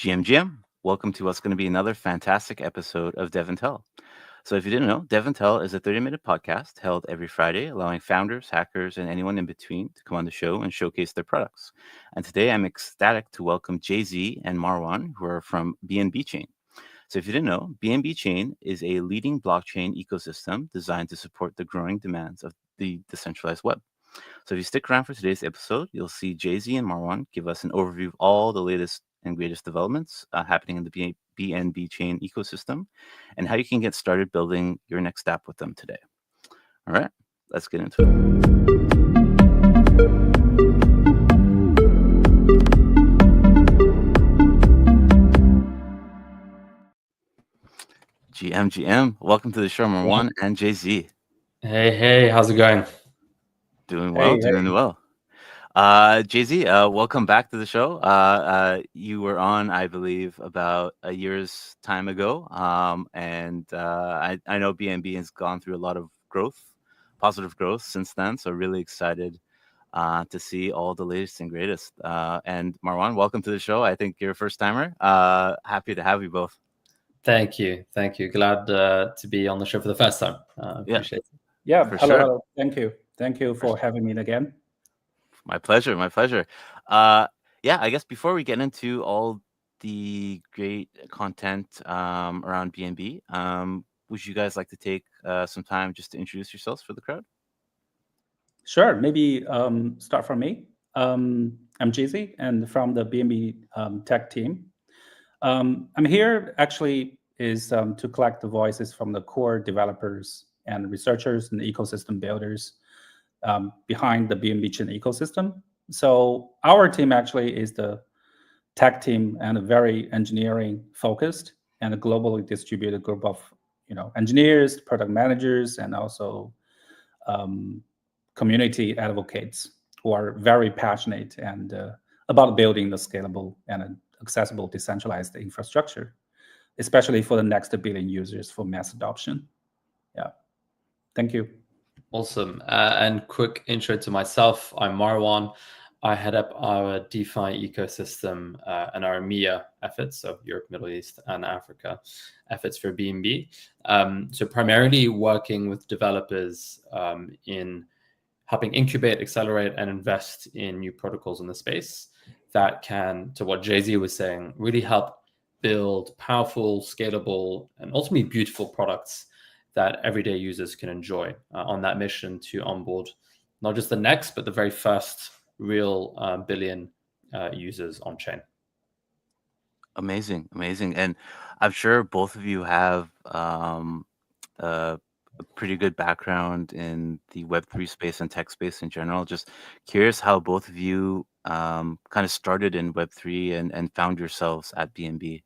GM, welcome to what's going to be another fantastic episode of DevNTell. So, if you didn't know, DevNTell is a 30-minute podcast held every Friday, allowing founders, hackers, and anyone in between to come on the show and showcase their products. And today, I'm ecstatic to welcome JZ and Marwan, who are from BNB Chain. So, if you didn't know, BNB Chain is a leading blockchain ecosystem designed to support the growing demands of the decentralized web. So if you stick around for today's episode, you'll see JZ and Marwan give us an overview of all the latest and greatest developments happening in the BNB chain ecosystem and how you can get started building your next app with them today. All right, let's get into it. GM, welcome to the show, Marwan and JZ. Hey, how's it going? Doing well, doing well. JZ, welcome back to the show. You were on, I believe, about a year's time ago. And I know BNB has gone through a lot of growth, positive growth since then. So really excited to see all the latest and greatest. And Marwan, welcome to the show. I think you're a first timer. Happy to have you both. Thank you. Glad to be on the show for the first time. Appreciate it. Yeah, For hello, sure. hello. Thank you for having me again. My pleasure. Yeah, I guess before we get into all the great content around BNB, would you guys like to take some time just to introduce yourselves for the crowd? Sure, maybe start from me. I'm JZ and from the BNB tech team. I'm here actually is to collect the voices from the core developers and researchers and ecosystem builders behind the BNB Chain ecosystem. So our team actually is the tech team and a very engineering focused and a globally distributed group of engineers, product managers, and also community advocates who are very passionate and about building the scalable and accessible decentralized infrastructure, especially for the next billion users for mass adoption. Yeah, thank you. Awesome. And quick intro to myself. I'm Marwan. I head up our DeFi ecosystem and our EMEA efforts, so Europe, Middle East, and Africa efforts for BNB. So primarily working with developers in helping incubate, accelerate, and invest in new protocols in the space that can, to what JZ was saying, really help build powerful, scalable, and ultimately beautiful products that everyday users can enjoy on that mission to onboard not just the next, but the very first real billion users on chain. Amazing. And I'm sure both of you have a pretty good background in the Web3 space and tech space in general. Just curious how both of you kind of started in Web3 and found yourselves at BNB.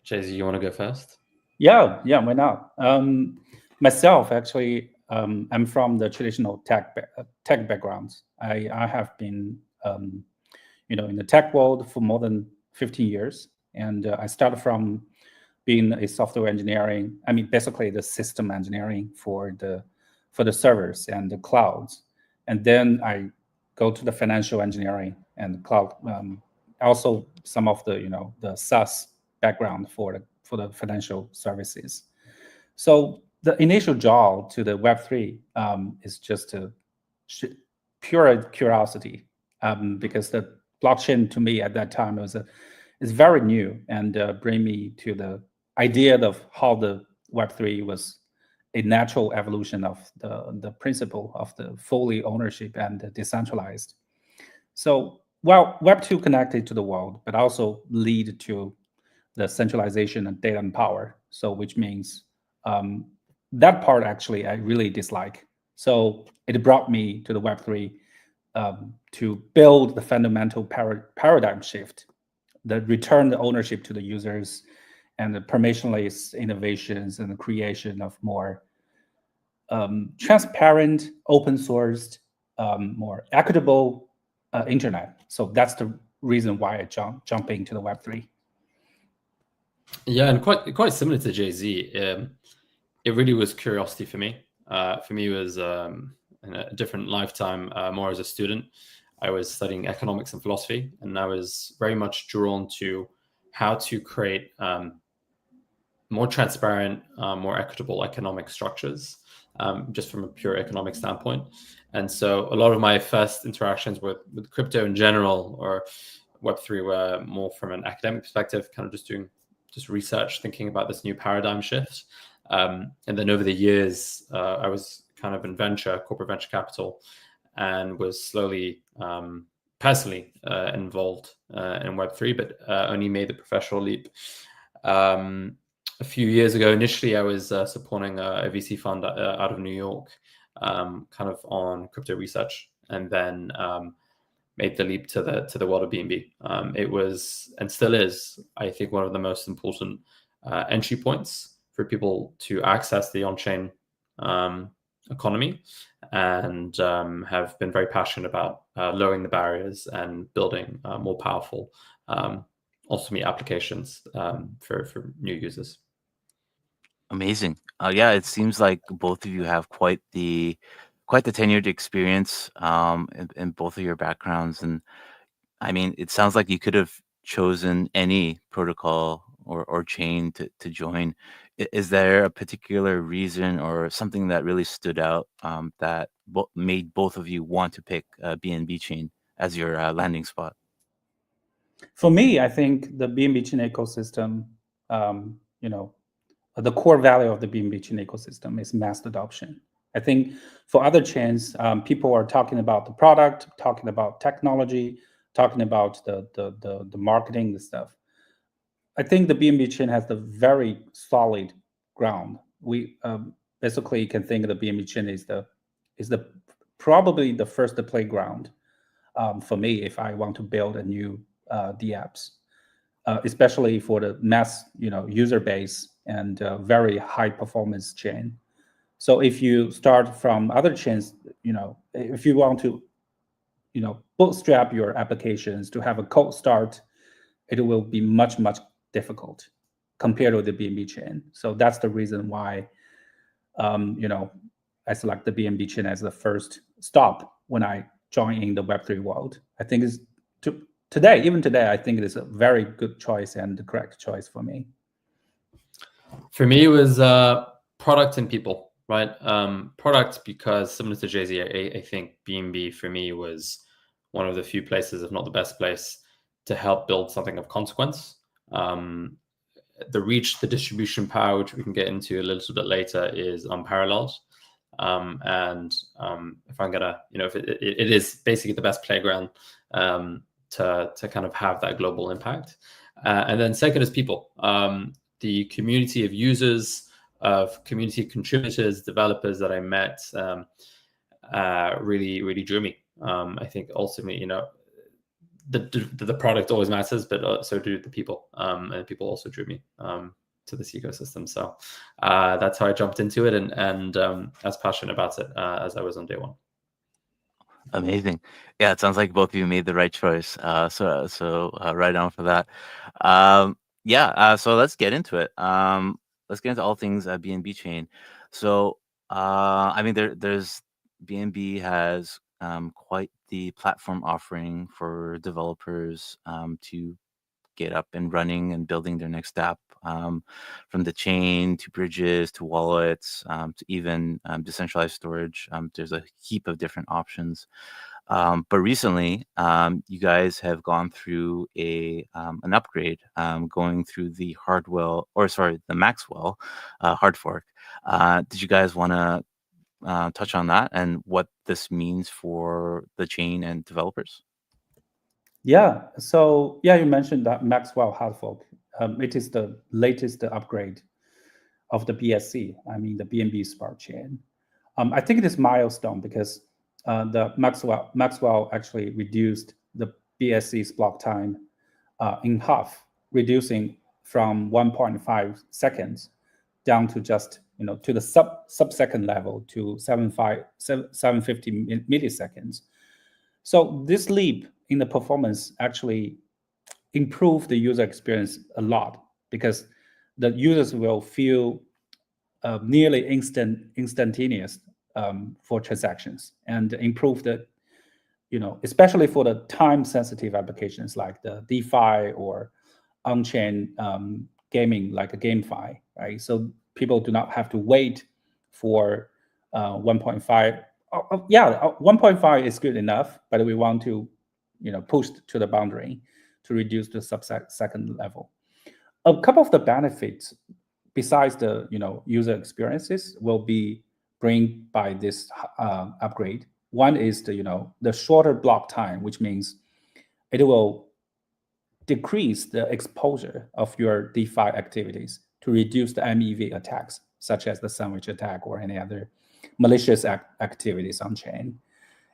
JZ, you want to go first? Yeah, why not? Myself, actually, I'm from the traditional tech backgrounds. I have been, in the tech world for more than 15 years, and I started from being a software engineering. I mean, basically the system engineering for the servers and the clouds, and then I go to the financial engineering and cloud. Also, some of the SaaS background for the financial services. So the initial draw to the Web3 is just pure curiosity, because the blockchain to me at that time is very new and bring me to the idea of how the Web3 was a natural evolution of the principle of the fully ownership and the decentralized. So while Web2 connected to the world, but also lead to the centralization and data and power. So which means that part actually I really dislike. So it brought me to the Web3 to build the fundamental paradigm shift, that return the ownership to the users and the permissionless innovations and the creation of more transparent, open sourced, more equitable internet. So that's the reason why I jump into the Web3. Yeah, and quite similar to JZ. It really was curiosity for me. For me, it was in a different lifetime, more as a student. I was studying economics and philosophy, and I was very much drawn to how to create more transparent, more equitable economic structures, just from a pure economic standpoint. And so a lot of my first interactions with crypto in general or Web3 were more from an academic perspective, kind of just doing research, thinking about this new paradigm shift. And then over the years, I was kind of in corporate venture capital, and was slowly personally involved in Web3, but only made the professional leap a few years ago. Initially, I was supporting a VC fund out of New York, kind of on crypto research, and then made the leap to the world of BNB. It was, and still is, I think, one of the most important entry points for people to access the on-chain economy, and have been very passionate about lowering the barriers and building more powerful, ultimately applications for new users. Amazing. Yeah, it seems like both of you have quite the tenured experience in both of your backgrounds, and I mean, it sounds like you could have chosen any protocol or chain to join. Is there a particular reason or something that really stood out that made both of you want to pick BNB chain as your landing spot? For me, I think the BNB chain ecosystem, the core value of the BNB chain ecosystem is mass adoption. I think for other chains, people are talking about the product, talking about technology, talking about the marketing, the stuff. I think the BNB chain has the very solid ground. We basically can think of the BNB chain is the probably the first playground for me if I want to build a new DApps, especially for the mass user base and very high performance chain. So if you start from other chains, if you want to bootstrap your applications to have a cold start, it will be much difficult compared with the BNB chain. So that's the reason why I select the BNB chain as the first stop when I join in the Web3 world. I think it's even today, I think it is a very good choice and the correct choice for me. For me, it was product and people, right? Product, because similar to JZ, I think BNB for me was one of the few places, if not the best place, to help build something of consequence. The reach, the distribution power, which we can get into a little bit later, is unparalleled. And if I'm gonna, if it is basically the best playground to kind of have that global impact. And then second is people. The community of users, of community contributors, developers that I met really drew me. I think ultimately, the product always matters, but so do the people. And people also drew me to this ecosystem. So that's how I jumped into it, and as passionate about it as I was on day one. Amazing. Yeah, it sounds like both of you made the right choice. So right on for that. So let's get into it. Let's get into all things BNB chain. So I mean, there's BNB has quite the platform offering for developers to get up and running and building their next app, from the chain to bridges to wallets to even decentralized storage. There's a heap of different options. But recently, you guys have gone through an upgrade, going through the Maxwell hard fork. Did you guys want to touch on that and what this means for the chain and developers? Yeah. So you mentioned that Maxwell hard fork. It is the latest upgrade of the BSC. I mean the BNB Smart Chain. I think it is milestone because the Maxwell actually reduced the BSC's block time in half, reducing from 1.5 seconds down to just to the sub-second level to 750 milliseconds. So this leap in the performance actually improved the user experience a lot because the users will feel nearly instantaneous for transactions, and improve the, especially for the time-sensitive applications like the DeFi or on-chain gaming, like a GameFi, right? So people do not have to wait for 1.5. 1.5 is good enough, but we want to, push to the boundary to reduce the sub-second level. A couple of the benefits, besides the user experiences, will be bring by this upgrade. One is the shorter block time, which means it will decrease the exposure of your DeFi activities to reduce the MEV attacks, such as the sandwich attack or any other malicious activities on chain.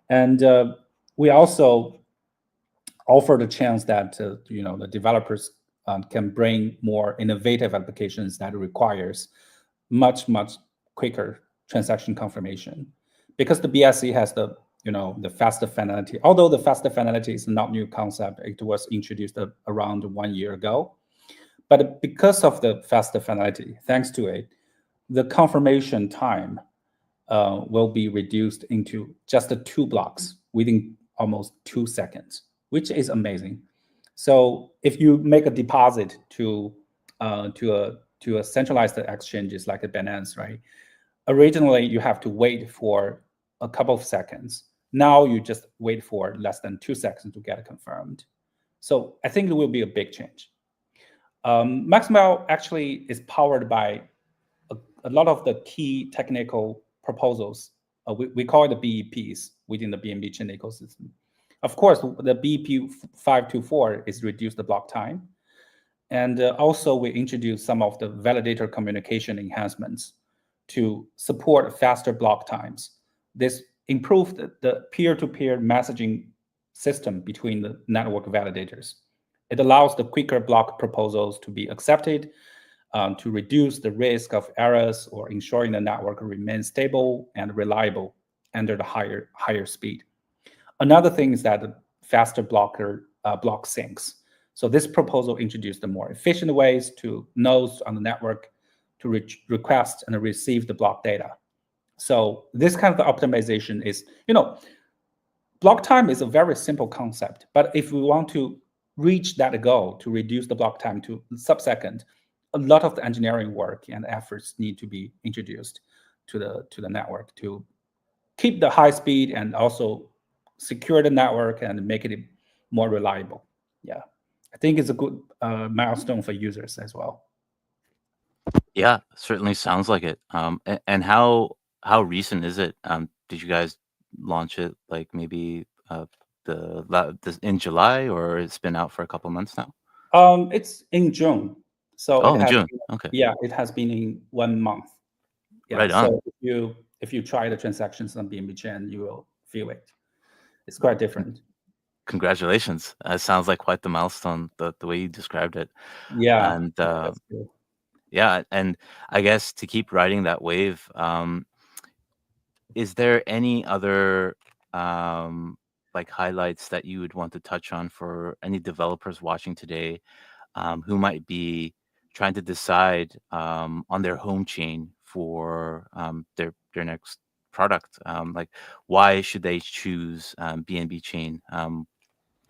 And we also offer the chance that the developers can bring more innovative applications that requires much quicker transaction confirmation, because the BSC has the faster finality. Although the faster finality is not new concept, it was introduced around 1 year ago. But because of the faster finality, thanks to it, the confirmation time will be reduced into just 2 blocks within almost 2 seconds, which is amazing. So if you make a deposit to a centralized exchanges like a Binance, right? Originally, you have to wait for a couple of seconds. Now you just wait for less than 2 seconds to get it confirmed. So I think it will be a big change. Maxwell actually is powered by a lot of the key technical proposals. We call it the BEPs within the BNB chain ecosystem. Of course, the BEP 524 is reduced the block time. And also we introduced some of the validator communication enhancements to support faster block times. This improved the peer-to-peer messaging system between the network validators. It allows the quicker block proposals to be accepted, to reduce the risk of errors or ensuring the network remains stable and reliable under the higher speed. Another thing is that the faster block syncs. So this proposal introduced the more efficient ways to nodes on the network to request and receive the block data. So this kind of optimization is, block time is a very simple concept, but if we want to reach that goal to reduce the block time to sub-second, a lot of the engineering work and efforts need to be introduced to the network to keep the high speed and also secure the network and make it more reliable. Yeah, I think it's a good milestone for users as well. Yeah, certainly sounds like it. And how recent is it? Did you guys launch it like maybe in July, or it's been out for a couple months now? It's in June. So Oh, in June. Okay. Yeah, it has been in 1 month. Yeah, right on. So if you try the transactions on BNB chain, you will feel it. It's quite different. Congratulations. It sounds like quite the milestone, the way you described it. Yeah. And that's good. yeah, and I guess to keep riding that wave, is there any other like highlights that you would want to touch on for any developers watching today, who might be trying to decide on their home chain for their next product? Like, why should they choose BNB Chain? I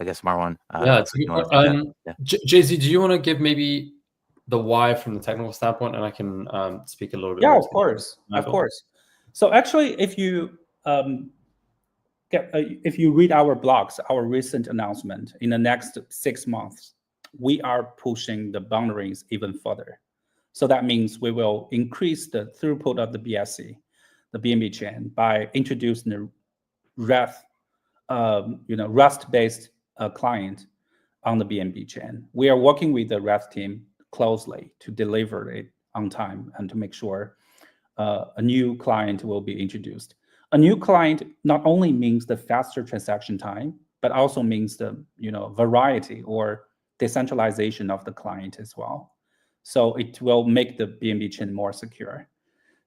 guess Marwan. Yeah, it's a good point. Yeah. JZ, do you want to give maybe the why from the technical standpoint, and I can speak a little bit? Yeah, more of course, of course. So actually, if you read our blogs, our recent announcement, in the next 6 months, we are pushing the boundaries even further. So that means we will increase the throughput of the BSC, the BNB chain, by introducing the Rust-based client on the BNB chain. We are working with the Rust team closely to deliver it on time and to make sure a new client will be introduced. A new client not only means the faster transaction time, but also means the variety or decentralization of the client as well. So it will make the BNB chain more secure.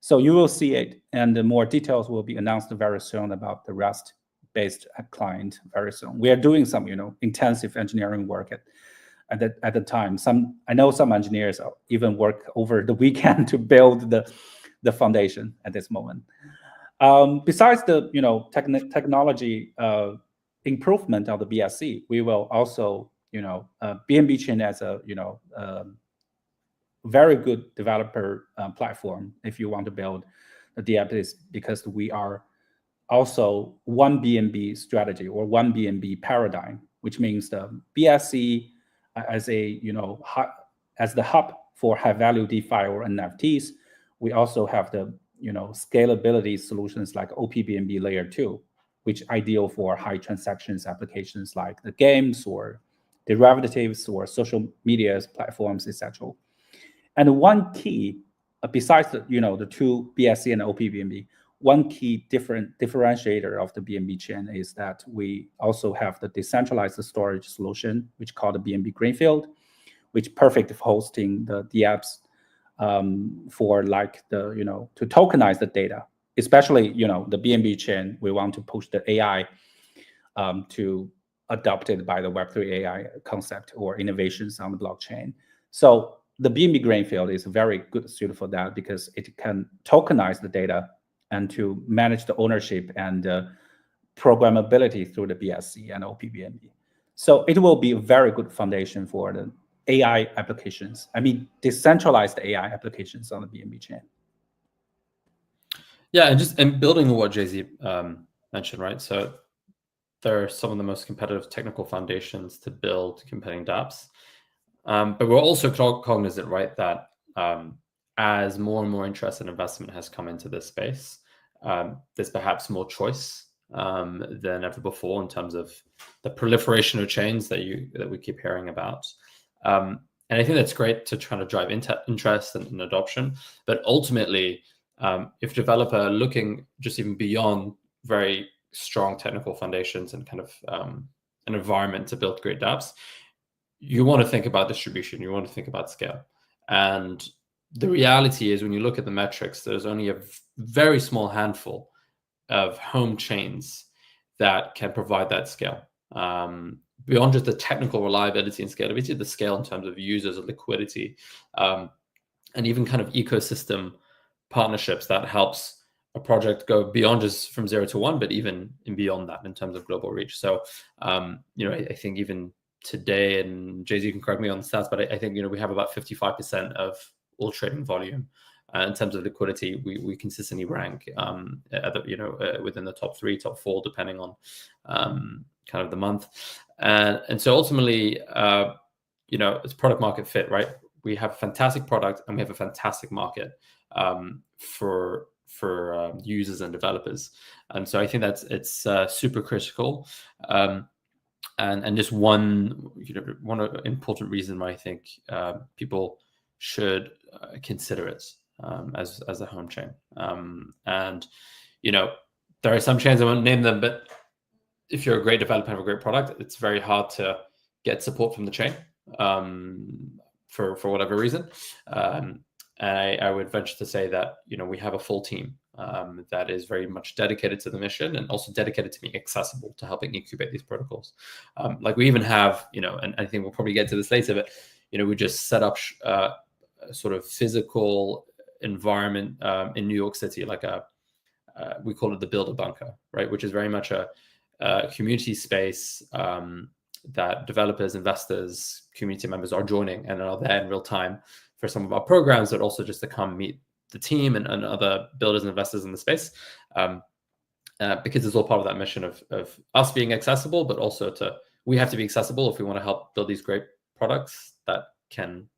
So you will see it, and the more details will be announced very soon about the Rust-based client very soon. We are doing some intensive engineering work at the time. I know some engineers even work over the weekend to build the foundation at this moment. Besides the technology improvement of the BSC, we will also BNB Chain as a very good developer platform if you want to build the DApps, because we are also one BNB strategy or one BNB paradigm, which means the BSC as a as the hub for high value DeFi or NFTs. We also have the scalability solutions like OPBNB layer 2, which ideal for high transactions applications like the games or derivatives or social media platforms, etc. And one key, besides the two BSC and OPBNB, one key differentiator of the BNB chain is that we also have the decentralized storage solution, which called the BNB Greenfield, which perfect for hosting the DApps for like to tokenize the data, especially the BNB chain. We want to push the AI to adopted by the Web3 AI concept or innovations on the blockchain. So the BNB Greenfield is a very good suit for that because it can tokenize the data and to manage the ownership and programmability through the BSC and OPBNB. So it will be a very good foundation for the AI applications. I mean, decentralized AI applications on the BNB chain. Yeah, and building on what JZ mentioned, right? So there are some of the most competitive technical foundations to build competing DApps. But we're also cognizant, right, that as more and more interest and investment has come into this space, there's perhaps more choice than ever before in terms of the proliferation of chains that we keep hearing about. And I think that's great to try to drive interest and adoption. But ultimately, if developer are looking just even beyond very strong technical foundations and kind of an environment to build great dApps, you want to think about distribution, you want to think about scale. And the reality is when you look at the metrics, there's only a very small handful of home chains that can provide that scale. Beyond just the technical reliability and scalability, the scale in terms of users and liquidity, and even kind of ecosystem partnerships that helps a project go beyond just from 0 to 1, but even beyond that in terms of global reach. So, I think even today, and JZ can correct me on the stats, but I think we have about 55% of all trading volume in terms of liquidity. We consistently rank within the top 3, top 4, depending on kind of the month, and so ultimately, it's product market fit, right? We have a fantastic product and we have a fantastic market for users and developers, and so I think it's super critical. And just one important reason why I think people should consider it as a home chain. And there are some chains, I won't name them, but if you're a great developer and have a great product, it's very hard to get support from the chain for whatever reason. And I would venture to say that we have a full team that is very much dedicated to the mission and also dedicated to being accessible to helping incubate these protocols. Like we even have, and I think we'll probably get to this later, but we just set up a sort of physical environment in New York City, like we call it the Builder Bunker, right? Which is very much a community space that developers, investors, community members are joining and are there in real time for some of our programs, but also just to come meet the team and other builders and investors in the space, because it's all part of that mission of us being accessible, but also we have to be accessible if we want to help build these great products that can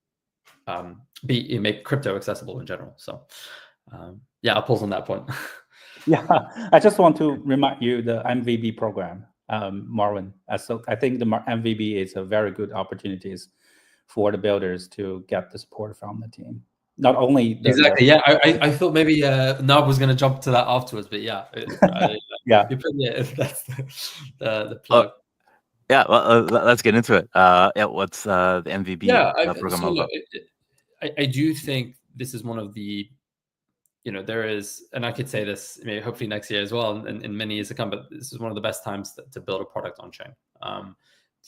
make crypto accessible in general. So I'll pause on that point. Yeah, I just want to remind you the MVB program, Marwan. So I think the MVB is a very good opportunities for the builders to get the support from the team. Not only exactly. I thought maybe Nab was going to jump to that afterwards, but yeah. That's the plug. Yeah, well, let's get into it. What's the MVB program about? I do think this is one of the, there is, and I could say this maybe hopefully next year as well, and in many years to come, but this is one of the best times to build a product on chain.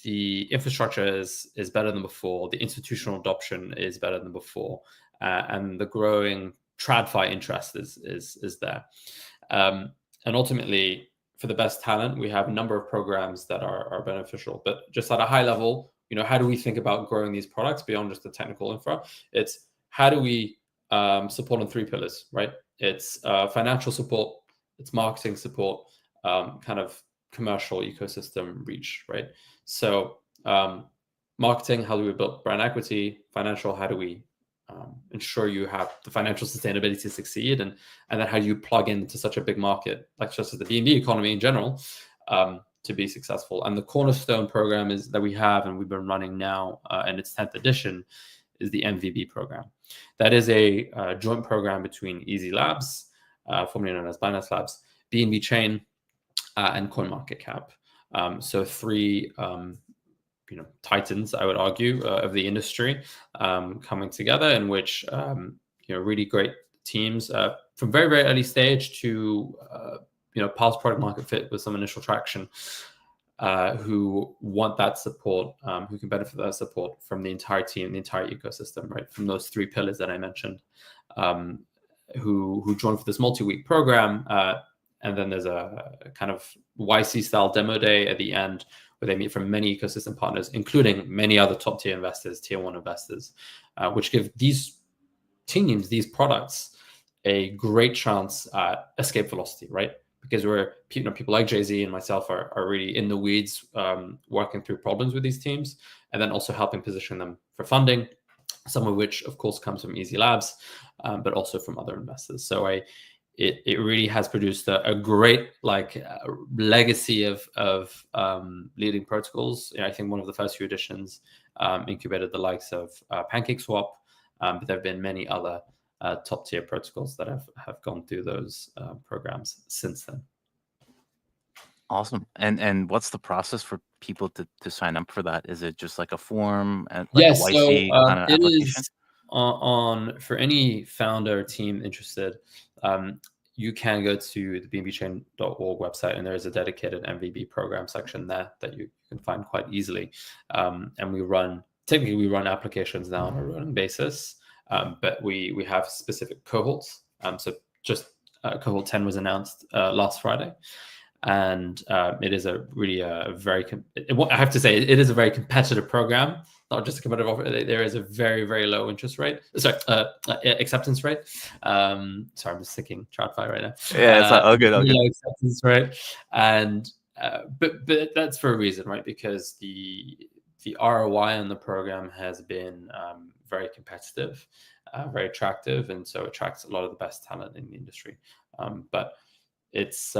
The infrastructure is better than before. The institutional adoption is better than before, and the growing TradFi interest is there. And ultimately, for the best talent, we have a number of programs that are beneficial. But just at a high level, how do we think about growing these products beyond just the technical infra? It's how do we support on 3 pillars, right? It's financial support, it's marketing support, kind of commercial ecosystem reach, right? So marketing, how do we build brand equity? Financial, how do we ensure you have the financial sustainability to succeed? And then how do you plug into such a big market, like just as the BNB economy in general, to be successful? And the cornerstone program is that we have, and we've been running now in its 10th edition, is the MVB program. That is a joint program between Easy Labs, formerly known as Binance Labs, BNB Chain, and CoinMarketCap. So 3 titans, I would argue, of the industry coming together, in which really great teams from very, very early stage to past product market fit with some initial traction, who want that support, who can benefit that support from the entire team, the entire ecosystem, right? From those 3 pillars that I mentioned, who join for this multi-week program. And then there's a kind of YC style demo day at the end, where they meet from many ecosystem partners, including many other top tier investors, tier 1 investors, which give these teams, these products, a great chance at escape velocity, right? Because we're, people like JZ and myself are really in the weeds, working through problems with these teams, and then also helping position them for funding, some of which, of course, comes from Easy Labs, but also from other investors. So it really has produced a great legacy of leading protocols. I think one of the first few editions incubated the likes of PancakeSwap, but there have been many other top tier protocols that have gone through those programs since then. Awesome. And what's the process for people to sign up for that? Is it just like a form and Yes, a YC kind of it application? is on for any founder or team interested. You can go to the bnbchain.org website, and there is a dedicated MVB program section there that you can find quite easily. And we run applications now on a rolling basis, but we have specific cohorts. So just cohort 10 was announced last Friday. And it is a very, I have to say, it is a very competitive program, not just a competitive offer. There is a very, very low acceptance rate. Sorry, I'm just thinking TradFi right now. Yeah, it's all good. Low acceptance rate, and but that's for a reason, right? Because the ROI on the program has been very competitive, very attractive, and so attracts a lot of the best talent in the industry. But it's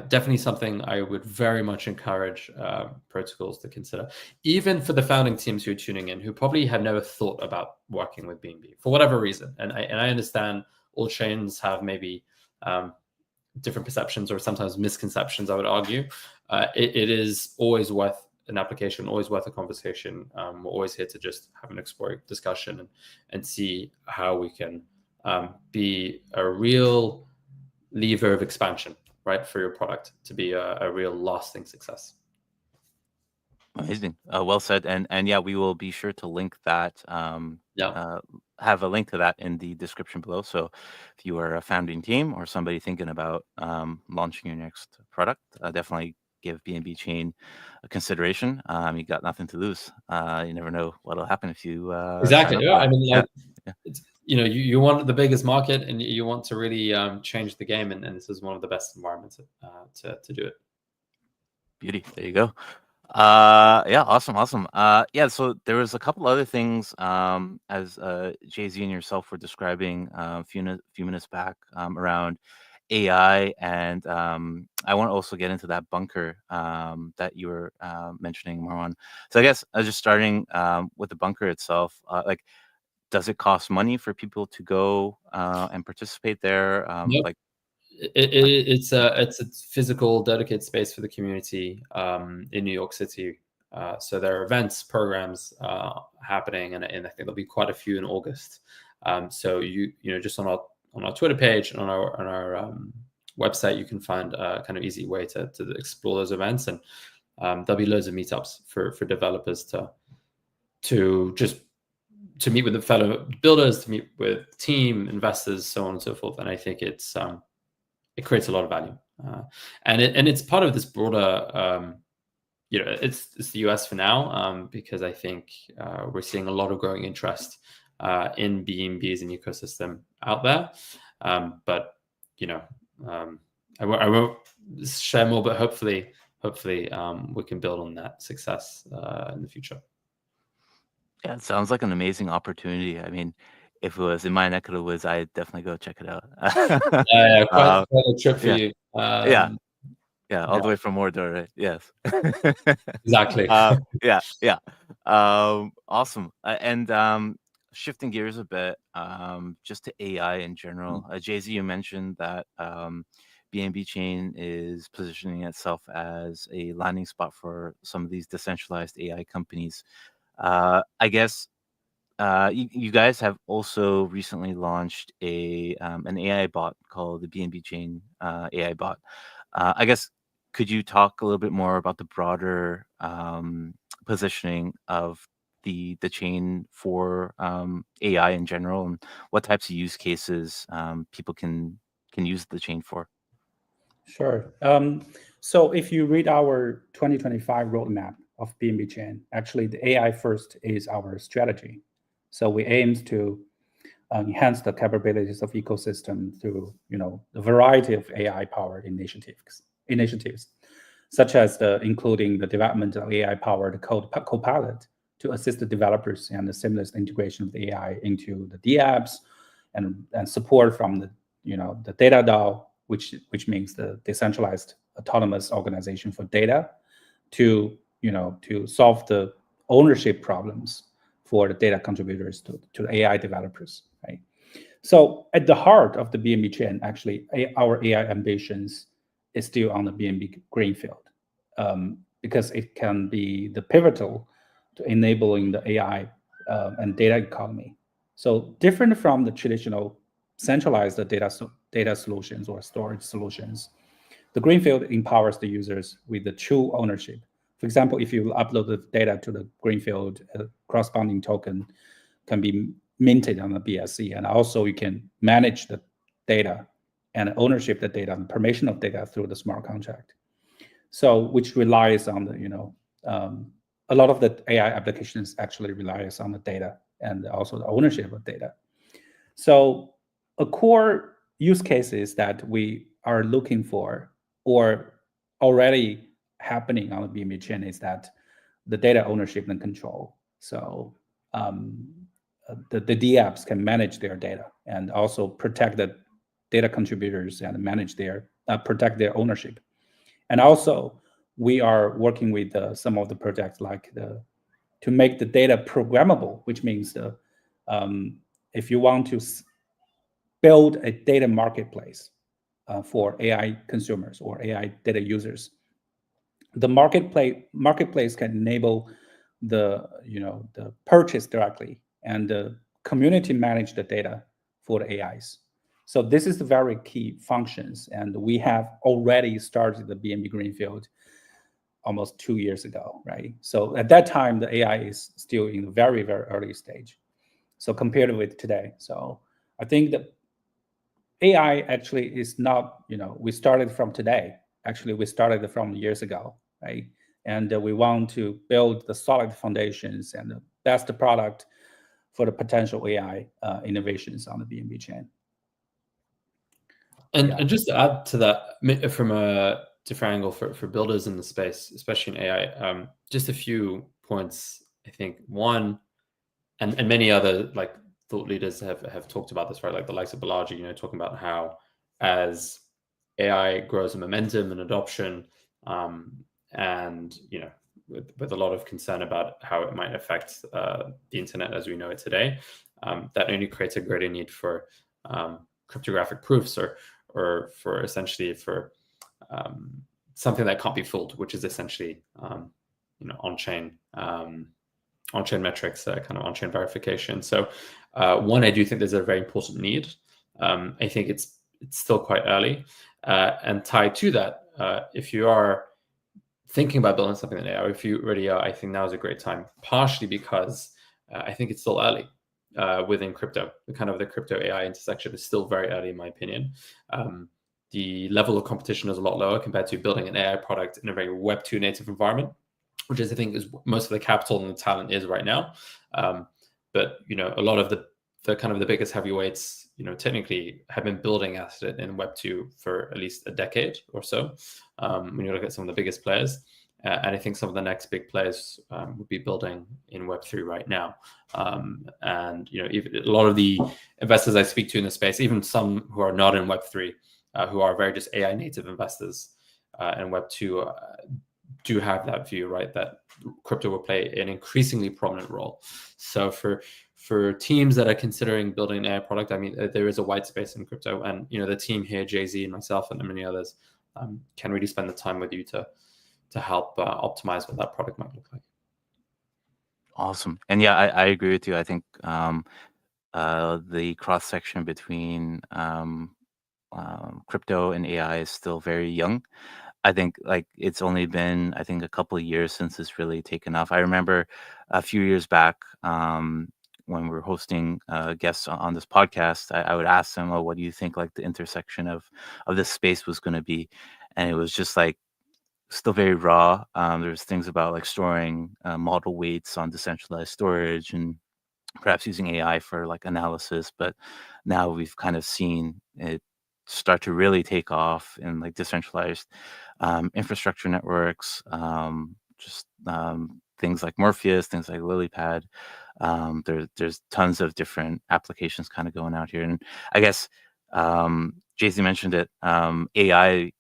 definitely something I would very much encourage protocols to consider, even for the founding teams who are tuning in, who probably have never thought about working with BNB for whatever reason. And I understand all chains have maybe different perceptions or sometimes misconceptions, I would argue. It is always worth an application, always worth a conversation. We're always here to just have an exploratory discussion and see how we can be a real lever of expansion, right, for your product to be a real lasting success. Amazing. Well said. And yeah, we will be sure to link that. Have a link to that in the description below. So if you are a founding team or somebody thinking about launching your next product, definitely give BNB Chain a consideration. You got nothing to lose. You never know what'll happen if you exactly. Yeah, I mean, it's, you want the biggest market, and you want to really change the game, and this is one of the best environments to do it. Beauty. There you go. Awesome. So there was a couple other things as JZ and yourself were describing a few minutes back around AI, and I want to also get into that bunker that you were mentioning, Marwan. So I guess just starting with the bunker itself, does it cost money for people to go and participate there? Yep. It's a physical dedicated space for the community in New York City. So there are events, programs happening, and I think there'll be quite a few in August. So you just on our Twitter page, on our website, you can find a kind of easy way to explore those events, and there'll be loads of meetups for developers to meet with the fellow builders, to meet with team investors, so on and so forth. And I think it creates a lot of value, and it's part of this broader it's the US for now, because I think we're seeing a lot of growing interest in BNBs and ecosystem out there. But I won't share more, but hopefully we can build on that success in the future. Yeah, it sounds like an amazing opportunity. I mean, if it was in my neck of the woods, I'd definitely go check it out. Yeah, quite a trip for yeah. you. Yeah, all the way from Mordor, right? Yes. Exactly. Yeah. Awesome. And shifting gears a bit, just to AI in general. JZ, you mentioned that BNB Chain is positioning itself as a landing spot for some of these decentralized AI companies. I guess you guys have also recently launched an AI bot called the BNB Chain AI bot. I guess, could you talk a little bit more about the broader positioning of the chain for AI in general, and what types of use cases people can use the chain for? Sure. So if you read our 2025 roadmap of BNB Chain, actually the AI first is our strategy. So we aim to enhance the capabilities of ecosystem through the variety of AI-powered initiatives, such as including the development of AI-powered copilot to assist the developers and the seamless integration of the AI into the DApps, and support from the DAO, which means the decentralized autonomous organization for data, to solve the ownership problems for the data contributors to the AI developers, right? So at the heart of the BNB chain, actually, our AI ambitions is still on the BNB greenfield, because it can be the pivotal to enabling the AI and data economy. So different from the traditional centralized data solutions or storage solutions, the greenfield empowers the users with the true ownership. For example, if you upload the data to the greenfield, a corresponding token can be minted on the BSC, and also you can manage the data and ownership of the data and permission of data through the smart contract. So which relies on the a lot of the AI applications actually relies on the data and also the ownership of data. So a core use cases that we are looking for or already happening on the BNB chain is that the data ownership and control. So the DApps can manage their data and also protect the data contributors and manage protect their ownership. And also, we are working with some of the projects like to make the data programmable, which means if you want to build a data marketplace for AI consumers or AI data users, the marketplace can enable the purchase directly, and the community manage the data for the AIs. So this is the very key functions, and we have already started the BNB Greenfield almost 2 years ago, right? So at that time, the AI is still in a very, very early stage. So compared with today, so I think that AI actually is not, we started from today. Actually, we started from years ago, right? And we want to build the solid foundations and the best product for the potential AI innovations on the BNB chain. And just to add to that, from a different angle for builders in the space, especially in AI, just a few points. I think one, and many other like thought leaders have talked about this, right? Like the likes of Balaji, talking about how as AI grows in momentum and adoption, and with a lot of concern about how it might affect the internet as we know it today, that only creates a greater need for cryptographic proofs or for essentially for something that can't be fooled, which is essentially on-chain metrics, kind of on-chain verification. So one, I do think there's a very important need. I think it's still quite early, and tied to that, if you are thinking about building something in AI, or if you already are, I think now is a great time, partially because I think it's still early within crypto. The crypto AI intersection is still very early, in my opinion. The level of competition is a lot lower compared to building an AI product in a very Web2 native environment. which is, I think, is most of the capital and the talent is right now. But a lot of the kind of the biggest heavyweights, technically have been building at it in Web 2 for at least a decade or so. When you look at some of the biggest players, and I think some of the next big players would be building in Web 3 right now. And even a lot of the investors I speak to in the space, even some who are not in Web 3, who are very just AI native investors in Web 2, do have that view, right, that crypto will play an increasingly prominent role. So for teams that are considering building an AI product, I mean, there is a white space in crypto, and the team here, JZ and myself and many others, can really spend the time with you to help optimize what that product might look like. Awesome. And yeah, I agree with you. I think the cross section between crypto and AI is still very young. I think it's only been, I think, a couple of years since it's really taken off. I remember a few years back when we were hosting guests on this podcast, I would ask them, "Oh, what do you think the intersection of this space was going to be?" And it was just still very raw. There's things about storing model weights on decentralized storage and perhaps using AI for analysis. But now we've kind of seen it start to really take off in decentralized infrastructure networks, things like Morpheus, things like Lilypad. There's tons of different applications kind of going out here. And I guess JZ mentioned it, AI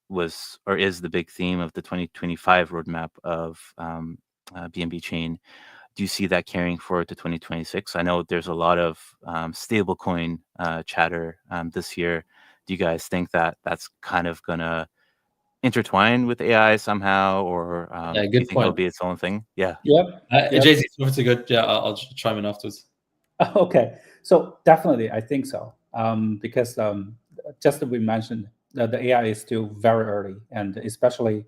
was or is the big theme of the 2025 roadmap of BNB Chain. Do you see that carrying forward to 2026? I know there's a lot of stablecoin chatter this year. Do you guys think that that's kind of going to intertwine with AI somehow, or Yeah, do you good think it'll point. be its own thing? Yeah. Yep. JZ, it's a good. Yeah, I'll chime in afterwards. Okay, so definitely, I think so. Because just as we mentioned, the AI is still very early, and especially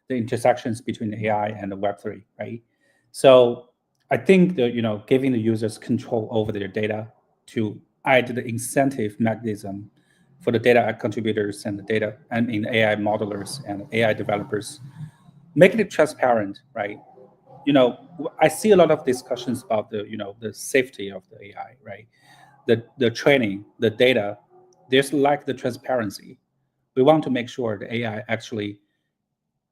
the intersections between AI and the Web3, right? So I think that giving the users control over their data to add the incentive mechanism for the data contributors and the data and in AI modelers and AI developers, making it transparent, right? I see a lot of discussions about the safety of the AI, right? The training, the data, there's the transparency. We want to make sure the AI actually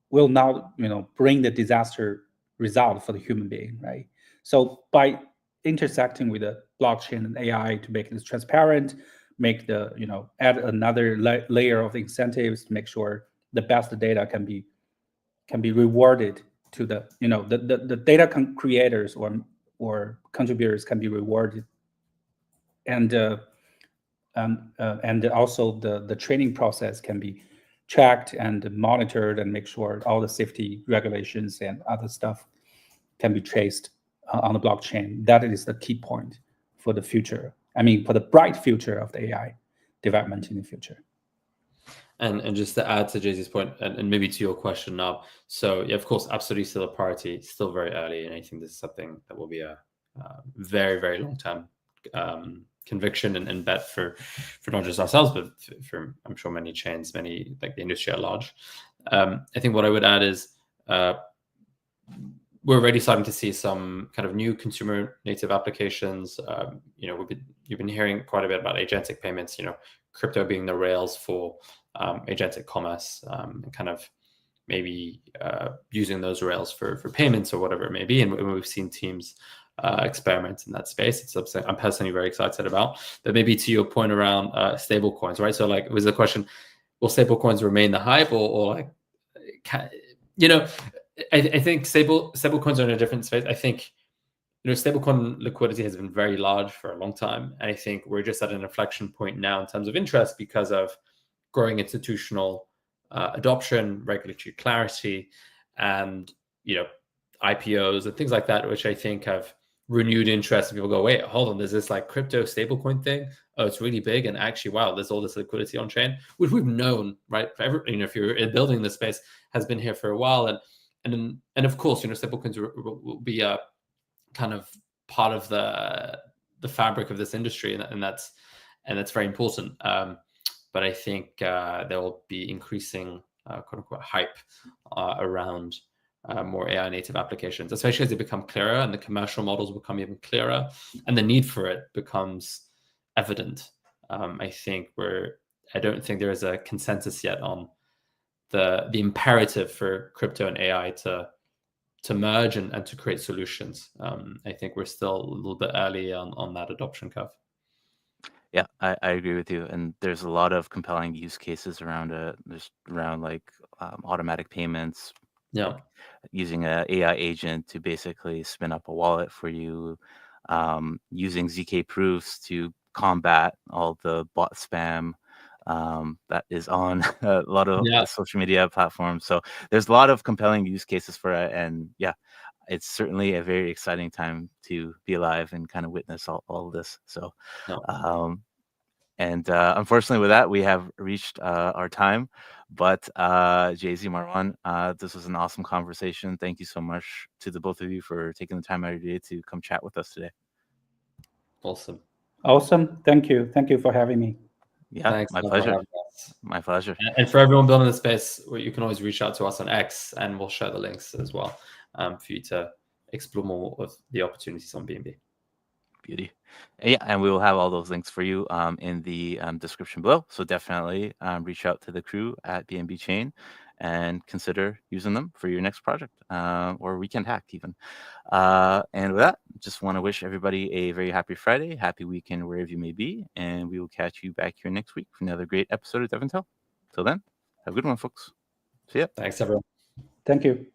will not, bring the disaster result for the human being, right? So by intersecting with the blockchain and AI to make it transparent, make add another layer of incentives to make sure the best data can be rewarded to the data creators or contributors can be rewarded, and also the training process can be tracked and monitored and make sure all the safety regulations and other stuff can be traced on the blockchain. That is the key point for the future. I mean, for the bright future of the AI development in the future. And just to add to JZ's point, and maybe to your question now, so yeah, of course, absolutely still a priority, still very early, and I think this is something that will be a very, very long-term conviction and bet for not just ourselves, but for I'm sure many chains, many the industry at large. I think what I would add is we're already starting to see some kind of new consumer native applications. You've been hearing quite a bit about agentic payments, crypto being the rails for agentic commerce, and kind of maybe using those rails for payments or whatever it may be. And we've seen teams experiment in that space. It's something I'm personally very excited about. But maybe to your point around stable coins, right? So it was a question, will stable coins remain the hype or I think stable coins are in a different space. I think stablecoin liquidity has been very large for a long time, and I think we're just at an inflection point now in terms of interest because of growing institutional adoption, regulatory clarity, and IPOs and things like that, which I think have renewed interest. And people go, wait, hold on, there's this crypto stablecoin thing. Oh, it's really big, and actually, wow, there's all this liquidity on chain, which we've known, right? If you're building this space, has been here for a while, and of course, stablecoins will be a kind of part of the fabric of this industry, and that's very important. But I think there will be increasing quote unquote hype around more AI native applications, especially as they become clearer and the commercial models become even clearer and the need for it becomes evident. I don't think there is a consensus yet on the imperative for crypto and AI to merge and to create solutions. I think we're still a little bit early on that adoption curve. Yeah, I agree with you. And there's a lot of compelling use cases around it. There's around like automatic payments, Yeah. using an AI agent to basically spin up a wallet for you, using ZK proofs to combat all the bot spam that is on a lot of social media platforms. So there's a lot of compelling use cases for it. And yeah, it's certainly a very exciting time to be alive and kind of witness all of this. So, and unfortunately with that, we have reached our time. But JZ, Marwan, this was an awesome conversation. Thank you so much to the both of you for taking the time out of your day to come chat with us today. Awesome. Thank you for having me. Yeah, thanks, my pleasure. My pleasure. And for everyone building the space, you can always reach out to us on X, and we'll share the links as well for you to explore more of the opportunities on BNB. Beauty. Yeah, and we will have all those links for you in the description below. So definitely reach out to the crew at BNB Chain and consider using them for your next project or weekend hack even. And with that, just want to wish everybody a very happy Friday, happy weekend wherever you may be, and we will catch you back here next week for another great episode of DevNTell. Till then, have a good one, folks. See ya. Thanks, everyone. Thank you.